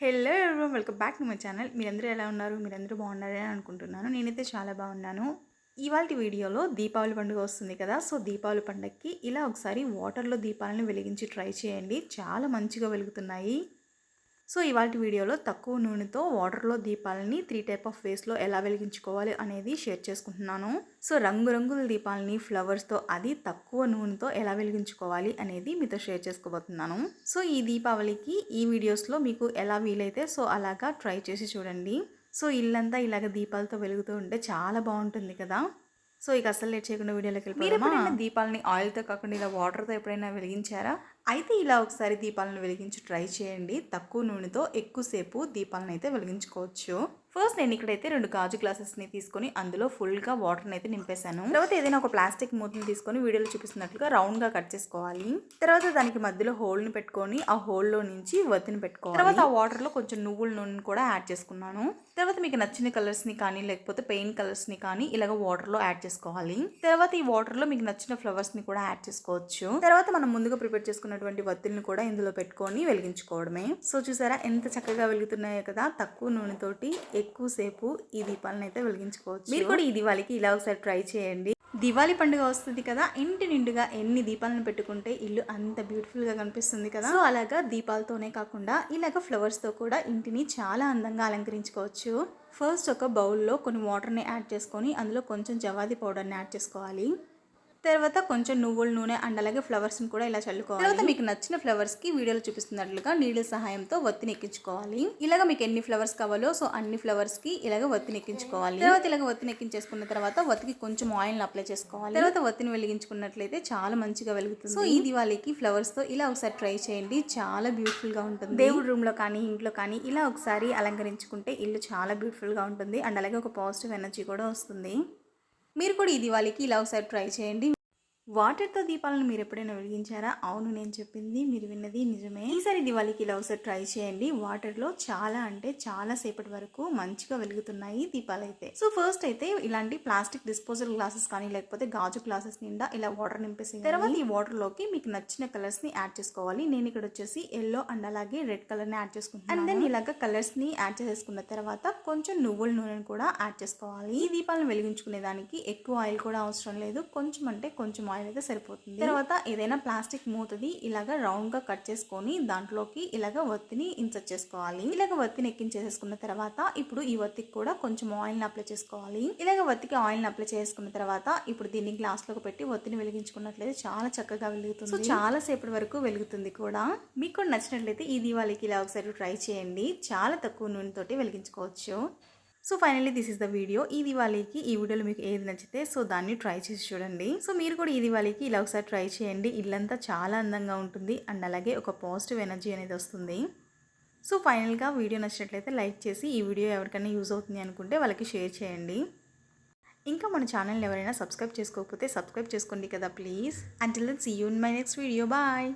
Hello everyone, welcome back to my channel. మీరందరూ ఎలా ఉన్నారు? మీరందరూ బాగున్నారని అనుకుంటున్నాను. నేనైతే చాలా బాగున్నాను. ఇవాల్టి వీడియోలో దీపావళి పండుగ వస్తుంది కదా. సో దీపావళి పండుగకి ఇలా ఒకసారి వాటర్లో దీపాలను వెలిగించి ట్రై చేయండి. చాలా మంచిగా వెలుగుతున్నాయి. సో ఇవాల్టి వీడియోలో తక్కువ నూనెతో వాటర్లో దీపాలని 3 టైప్ ఆఫ్ వేస్లో ఎలా వెలిగించుకోవాలి అనేది షేర్ చేసుకుంటున్నాను. సో రంగురంగుల దీపాలని ఫ్లవర్స్తో, అది తక్కువ నూనెతో ఎలా వెలిగించుకోవాలి అనేది మీతో షేర్ చేసుకోబోతున్నాను. సో ఈ దీపావళికి ఈ వీడియోస్లో మీకు ఎలా వీలైతే సో అలాగా ట్రై చేసి చూడండి. సో ఇల్లంతా ఇలాగ దీపాలతో వెలుగుతూ ఉంటే చాలా బాగుంటుంది కదా. సో ఇక అసలు లేట్ చేయకుండా వీడియోలోకి వెళ్ళిపోదామా. మీరు దీపాలని ఆయిల్తో కాకుండా ఇలా వాటర్తో ఎప్పుడైనా వెలిగించారా? అయితే ఇలా ఒకసారి దీపాలను వెలిగించి ట్రై చేయండి. తక్కువ నూనెతో ఎక్కువసేపు దీపాలను అయితే వెలిగించుకోవచ్చు. ఫస్ట్ నేను ఇక్కడైతే 2 గాజు గ్లాసెస్ని తీసుకొని అందులో ఫుల్గా వాటర్ని అయితే నింపేశాను. తర్వాత ఏదైనా ఒక ప్లాస్టిక్ మూతని తీసుకొని వీడియోలో చూపిస్తున్నట్లుగా రౌండ్గా కట్ చేసుకోవాలి. తర్వాత దానికి మధ్యలో హోల్ని పెట్టుకొని ఆ హోల్లో నుంచి వత్తిని పెట్టుకోవాలి. తర్వాత ఆ వాటర్లో కొంచెం నువ్వుల నూనె కూడా యాడ్ చేసుకున్నాను. తర్వాత మీకు నచ్చిన కలర్స్ని కానీ లేకపోతే పెయిన్ కలర్స్ని కానీ ఇలాగ వాటర్లో యాడ్ చేసుకోవాలి. తర్వాత ఈ వాటర్లో మీకు నచ్చిన ఫ్లవర్స్ని కూడా యాడ్ చేసుకోవచ్చు. తర్వాత మనం ముందుగా ప్రిపేర్ చేసుకున్నటువంటి వత్తుల్ని కూడా ఇందులో పెట్టుకొని వెలిగించుకోవడమే. సో చూసారా ఎంత చక్కగా వెలుగుతున్నాయో కదా. తక్కువ నూనెతోటి ఎక్కువసేపు ఈ దీపాలను అయితే వెలిగించుకోవచ్చు. మీరు కూడా ఈ దివాళీకి ఇలా ఒకసారి ట్రై చేయండి. దివాళీ పండుగ వస్తుంది కదా, ఇంటి నిండుగా ఎన్ని దీపాలను పెట్టుకుంటే ఇల్లు అంత బ్యూటిఫుల్గా కనిపిస్తుంది కదా. సో అలాగా దీపాలతోనే కాకుండా ఇలాగ ఫ్లవర్స్తో కూడా ఇంటిని చాలా అందంగా అలంకరించుకోవచ్చు. ఫస్ట్ ఒక బౌల్లో కొన్ని వాటర్ని యాడ్ చేసుకొని అందులో కొంచెం జవాది పౌడర్ని యాడ్ చేసుకోవాలి. తర్వాత కొంచెం నువ్వుల నూనె అండ్ అలాగే ఫ్లవర్స్ని కూడా ఇలా చల్లుకోవాలి. తర్వాత మీకు నచ్చిన ఫ్లవర్స్కి వీడియోలో చూపిస్తున్నట్లుగా నీళ్ళ సహాయంతో వత్తిని ఎక్కించుకోవాలి. ఇలాగ మీకు ఎన్ని ఫ్లవర్స్ కావాలో సో అన్ని ఫ్లవర్స్కి ఇలాగ వత్తిని ఎక్కించుకోవాలి. తర్వాత ఇలాగ వత్తిని ఎక్కించేసుకున్న తర్వాత వత్తికి కొంచెం ఆయిల్ని అప్లై చేసుకోవాలి. తర్వాత వత్తిని వెలిగించుకున్నట్లయితే చాలా మంచిగా వెలుగుతుంది. సో ఈ దివాళీకి ఫ్లవర్స్తో ఇలా ఒకసారి ట్రై చేయండి. చాలా బ్యూటిఫుల్గా ఉంటుంది. దేవుడి రూమ్లో కానీ ఇంట్లో కానీ ఇలా ఒకసారి అలంకరించుకుంటే ఇల్లు చాలా బ్యూటిఫుల్గా ఉంటుంది అండ్ అలాగే ఒక పాజిటివ్ ఎనర్జీ కూడా వస్తుంది. మీరు కూడా ఈ దివాళీకి ఇలా ఒకసారి ట్రై చేయండి. వాటర్తో దీపాలను మీరు ఎప్పుడైనా వెలిగించారా? అవును, నేను చెప్పింది మీరు విన్నది నిజమే. ఈసారి దివాళీకి ఇలా ఒకసారి ట్రై చేయండి. వాటర్లో చాలా అంటే చాలా సేపటి వరకు మంచిగా వెలుగుతున్నాయి దీపాలు అయితే. సో ఫస్ట్ అయితే ఇలాంటి ప్లాస్టిక్ డిస్పోజల్ గ్లాసెస్ కానీ లేకపోతే గాజు గ్లాసెస్ నిండా ఇలా వాటర్ నింపేసి తర్వాత ఈ వాటర్లోకి మీకు నచ్చిన కలర్స్ ని యాడ్ చేసుకోవాలి. నేను ఇక్కడ వచ్చేసి ఎల్లో అండ్ అలాగే రెడ్ కలర్ ని యాడ్ చేసుకుంటాను. అండ్ దెన్ ఇలాగ కలర్స్ ని యాడ్ చేసుకున్న తర్వాత కొంచెం నువ్వుల నూనెను కూడా యాడ్ చేసుకోవాలి. ఈ దీపాలను వెలిగించుకునే దానికి ఎక్కువ ఆయిల్ కూడా అవసరం లేదు. కొంచెం అంటే కొంచెం ఆయిల్ అయితే సరిపోతుంది. తర్వాత ఏదైనా ప్లాస్టిక్ మూతది ఇలాగ రౌండ్ గా కట్ చేసుకొని దాంట్లోకి ఇలాగ వత్తిని ఇన్సర్ట్ చేసుకోవాలి. ఇలాగ వత్తిని ఎక్కించేసుకున్న తర్వాత ఇప్పుడు ఈ వత్తికి కూడా కొంచెం ఆయిల్ ని అప్లై చేసుకోవాలి. ఇలాగ వత్తికి ఆయిల్ ని అప్లై చేసుకున్న తర్వాత ఇప్పుడు దీన్ని గ్లాస్ లోకి పెట్టి వత్తిని వెలిగించుకున్నట్లయితే చాలా చక్కగా వెలుగుతుంది. సో చాలా సేపటి వరకు వెలుగుతుంది కూడా. మీకు కూడా నచ్చినట్లయితే ఈ దివాళీకి ఇలా ఒకసారి ట్రై చేయండి. చాలా తక్కువ నూనెతోటి వెలిగించుకోవచ్చు. So finally this is the video. ఈ దివాళీకి ఈ వీడియోలో మీకు ఏది నచ్చితే సో దాన్ని ట్రై చేసి చూడండి. సో మీరు కూడా ఈ దివాళీకి ఇలా ఒకసారి ట్రై చేయండి. ఇల్లంతా చాలా అందంగా ఉంటుంది అండ్ అలాగే ఒక పాజిటివ్ ఎనర్జీ అనేది వస్తుంది. సో ఫైనల్గా వీడియో నచ్చినట్లయితే లైక్ చేసి ఈ వీడియో ఎవరికైనా యూజ్ అవుతుంది అనుకుంటే వాళ్ళకి షేర్ చేయండి. ఇంకా మన ఛానల్ని ఎవరైనా సబ్స్క్రైబ్ చేసుకోకపోతే సబ్స్క్రైబ్ చేసుకోండి కదా please. Until then see you in my next video. Bye.